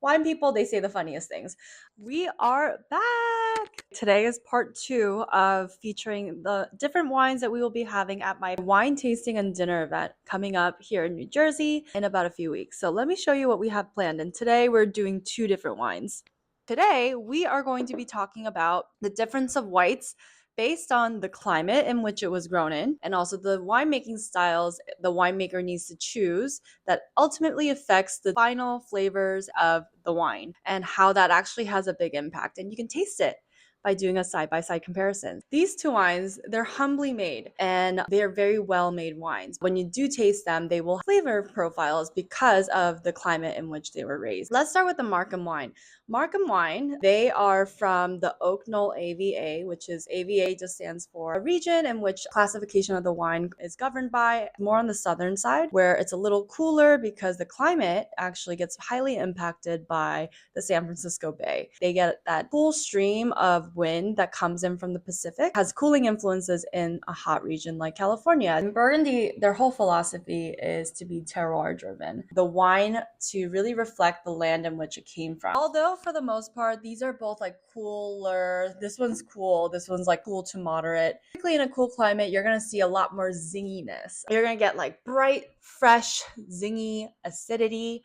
Wine people, they say the funniest things. We are back. Today is part 2 of featuring the different wines that we will be having at my wine tasting and dinner event coming up here in New Jersey in about a few weeks. So let me show you what we have planned. And today we're doing 2 different wines. Today we are going to be talking about the difference of whites based on the climate in which it was grown in, and also the winemaking styles the winemaker needs to choose that ultimately affects the final flavors of the wine and how that actually has a big impact. And you can taste it by doing a side-by-side comparison. These 2 wines, they're humbly made and they're very well made wines. When you do taste them, they will have flavor profiles because of the climate in which they were raised. Let's start with the Markham wine. Markham wine, they are from the Oak Knoll AVA, which is AVA just stands for a region in which classification of the wine is governed by, more on the southern side, where it's a little cooler because the climate actually gets highly impacted by the San Francisco Bay. They get that cool stream of wind that comes in from the Pacific, has cooling influences in a hot region like California. In Burgundy, their whole philosophy is to be terroir driven. The wine to really reflect the land in which it came from. Although for the most part, these are both like cooler. This one's cool. This one's like cool to moderate. Typically in a cool climate, you're going to see a lot more zinginess. You're going to get like bright, fresh, zingy acidity.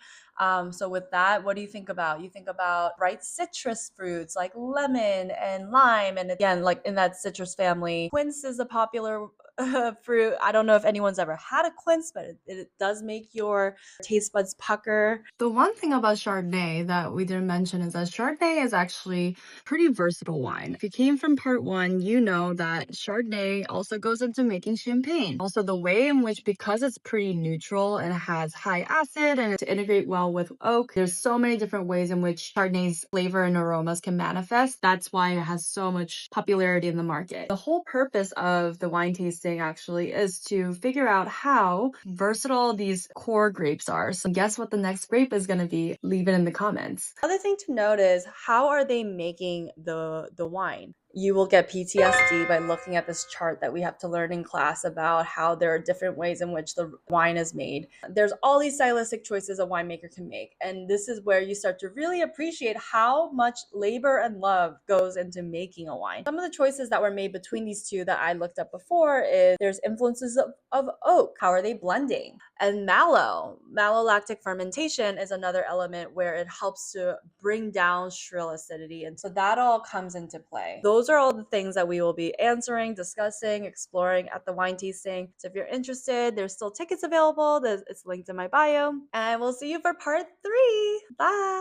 So with that, what do you think about? You think about bright citrus fruits like lemon and lime. And again, like in that citrus family, quince is a popular fruit. I don't know if anyone's ever had a quince, but it does make your taste buds pucker. The one thing about Chardonnay that we didn't mention is that Chardonnay is actually pretty versatile wine. If you came from part one, you know that Chardonnay also goes into making champagne. Also, the way in which, because it's pretty neutral and it has high acid and to integrate well with oak, there's so many different ways in which Chardonnay's flavor and aromas can manifest. That's why it has so much popularity in the market. The whole purpose of the wine tasting actually is to figure out how versatile these core grapes are. So guess what the next grape is going to be? Leave it in the comments. Other thing to note is how are they making the wine? You will get PTSD by looking at this chart that we have to learn in class about how there are different ways in which the wine is made. There's all these stylistic choices a winemaker can make. And this is where you start to really appreciate how much labor and love goes into making a wine. Some of the choices that were made between these two that I looked up before is there's influences of oak. How are they blending? And mallow. Malolactic fermentation is another element where it helps to bring down shrill acidity. And so that all comes into play. Those are all the things that we will be answering, discussing, exploring at the wine tasting. So if you're interested, there's still tickets available. It's linked in my bio. And we'll see you for part 3. Bye.